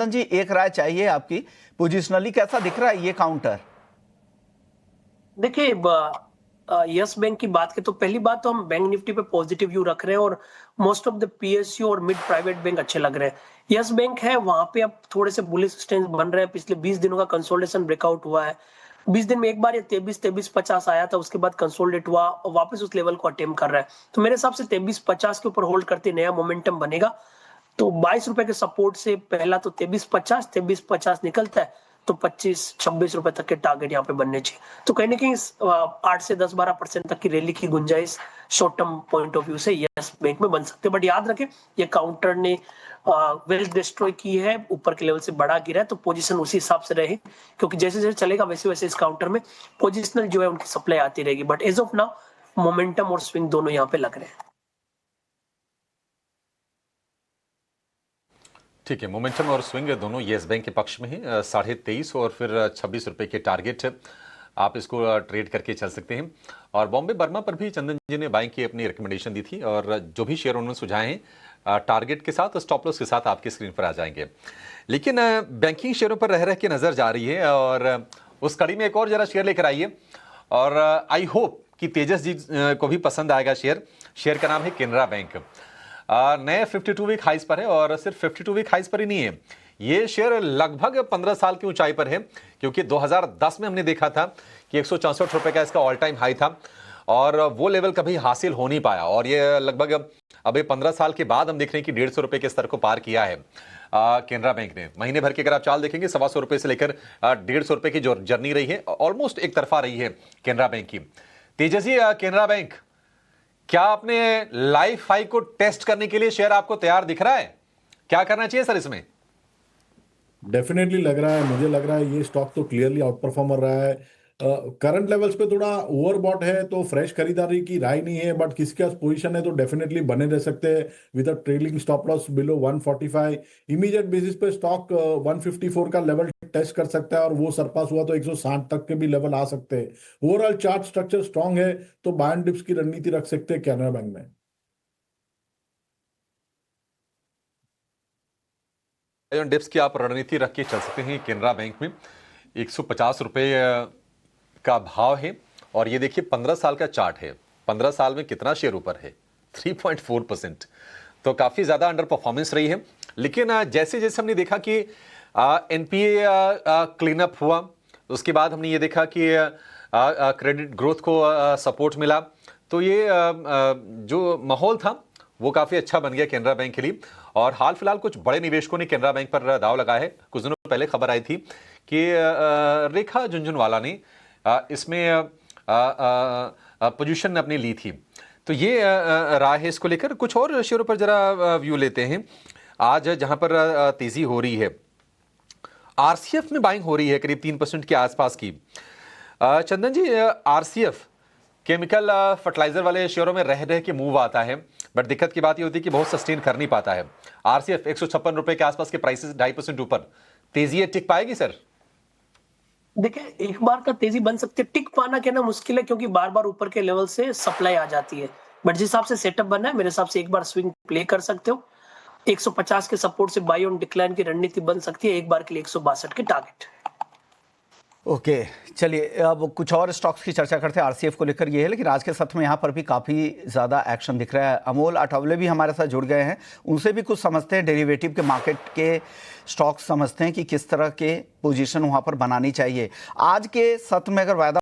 चंदन जी, एक राय चाहिए आपकी। पोजिशनली कैसा दिख रहा है ये काउंटर? देखिए, यस बैंक की बात करें तो पहली बात तो हम बैंक निफ्टी पे पॉजिटिव व्यू रख रहे हैं और मोस्ट ऑफ द पीएसयू और मिड प्राइवेट बैंक अच्छे लग रहे हैं। यस बैंक है वहां पे अब थोड़े से बुलिश स्टैंड बन रहे हैं। पिछले 20 दिनों का कंसोलिडेशन ब्रेकआउट हुआ है। 20 दिन में एक बार ये 23-50 आया था, उसके बाद कंसोलिडेट हुआ और वापस उस लेवल को अटेम्प्ट कर रहा है। तो मेरे हिसाब से 23-50 के ऊपर होल्ड करते नया मोमेंटम बनेगा। तो 22 रुपए के सपोर्ट से पहला तो 23-50 निकलता है तो 25-26 रुपए तक के टारगेट यहाँ पे बनने चाहिए। तो कहीं ना कहीं 8 से 10-12% तक की रैली की गुंजाइश short term point of view से यस बैंक में बन सकते हैं। बट याद रखें, ये काउंटर ने वेल्थ डिस्ट्रॉय की है, ऊपर के लेवल से बड़ा गिरा है, तो पोजीशन उसी हिसाब से रहे, क्योंकि जैसे जैसे चलेगा वैसे वैसे इस काउंटर में पोजिशनल जो है उनकी सप्लाई आती रहेगी। But as of now momentum और स्विंग दोनों यहाँ पे लग रहे हैं। ठीक है, मोमेंटम और स्विंग दोनों येस बैंक के पक्ष में है। 23.5 और फिर 26 रुपए के टारगेट है, आप इसको ट्रेड करके चल सकते हैं। और बॉम्बे बर्मा पर भी चंदन जी ने बाइंग की अपनी रिकमेंडेशन दी थी, और जो भी शेयर उन्होंने सुझाए हैं टारगेट के साथ, स्टॉप लॉस के साथ आपकी स्क्रीन पर आ जाएंगे। लेकिन बैंकिंग शेयरों पर रह के नजर जा रही है, और उस कड़ी में एक और जरा शेयर लेकर आइए, और आई होप कि तेजस जी को भी पसंद आएगा शेयर का नाम है केनरा बैंक। नए 52 वीक हाइस पर है, और सिर्फ 52 वीक हाइस पर ही नहीं है, ये शेयर लगभग 15 साल की ऊंचाई पर है, क्योंकि 2010 में हमने देखा था कि 164 रुपए का इसका ऑल टाइम हाई था, और वो लेवल कभी हासिल हो नहीं पाया। और ये लगभग अब 15 साल के बाद हम देख रहे हैं कि 150 रुपए के स्तर को पार किया है केनरा बैंक ने। महीने भर के अगर आप चाल देखेंगे, 125 रुपए से लेकर 150 रुपए की जो जर्नी रही है, ऑलमोस्ट एक तरफा रही है केनरा बैंक की। तेजस जी, केनरा बैंक क्या अपने लाइफ हाई को टेस्ट करने के लिए शेयर आपको तैयार दिख रहा है? क्या करना चाहिए सर इसमें? डेफिनेटली लग रहा है, मुझे लग रहा है ये स्टॉक तो क्लियरली आउट परफॉर्मर रहा है। करंट लेवल्स पे थोड़ा ओवरबॉट है, तो फ्रेश खरीदारी की राय नहीं है, बट किसके पास पोजीशन है तो डेफिनेटली बने रह सकते हैं with a trailing stop loss below 145। Immediate basis पे स्टॉक 154 का लेवल टेस्ट कर सकता है, और वो सरपास हुआ तो 160 तक के भी लेवल आ सकते हैं। ओवरऑल चार्ट स्ट्रक्चर स्ट्रांग है, तो बाय एंड डिप्स की रणनीति रख सकते हैं कैनरा बैंक में। डिप्स की आप रणनीति रख के चल सकते हैं केनरा बैंक में। 150 रुपए का भाव है, और ये देखिए 15 साल का चार्ट है। 15 साल में कितना शेयर ऊपर है? 3.4%। तो काफी ज्यादा अंडर परफॉर्मेंस रही है। लेकिन जैसे जैसे हमने देखा कि एनपीए क्लीन अप हुआ, उसके बाद हमने ये देखा कि क्रेडिट ग्रोथ को सपोर्ट मिला, तो ये जो माहौल था वो काफी अच्छा बन गया केनरा बैंक के लिए। और हाल फिलहाल कुछ बड़े निवेशकों ने केनरा बैंक पर दाव लगाया है। कुछ दिनों पहले खबर आई थी कि रेखा झुनझुनवाला ने इसमें पोजीशन अपनी ली थी। तो ये राय है इसको लेकर। कुछ और शेयरों पर जरा व्यू लेते हैं। आज जहां पर तेजी हो रही है, आरसीएफ में बाइंग हो रही है करीब 3% के आसपास की। चंदन जी, आरसीएफ केमिकल फर्टिलाइजर वाले शेयरों में रह के मूव आता है, बट दिक्कत की बात ये होती है कि बहुत सस्टेन कर नहीं पाता है। आरसीएफ 156 रुपए के आसपास के प्राइसेस 2.5% ऊपर, तेजी टिक पाएगी सर? देखिए, एक बार का तेजी बन सकती है, टिक पाना कहना मुश्किल है, क्योंकि बार बार ऊपर के लेवल से सप्लाई आ जाती है। बट जिस हिसाब से सेटअप बना है, मेरे हिसाब से एक बार स्विंग प्ले कर सकते हो। 150 के सपोर्ट से बाई ऑन डिक्लाइन की रणनीति बन सकती है, एक बार के लिए 162 के टारगेट। ओके, चलिए अब कुछ और स्टॉक्स की चर्चा करते हैं। आरसीएफ को लेकर ये है, लेकिन आज के सत्र में यहाँ पर भी काफ़ी ज़्यादा एक्शन दिख रहा है। अमोल अठावले भी हमारे साथ जुड़ गए हैं, उनसे भी कुछ समझते हैं, डेरिवेटिव के मार्केट के स्टॉक्स समझते हैं कि किस तरह के पोजीशन वहाँ पर बनानी चाहिए। आज के सत्र में अगर वायदा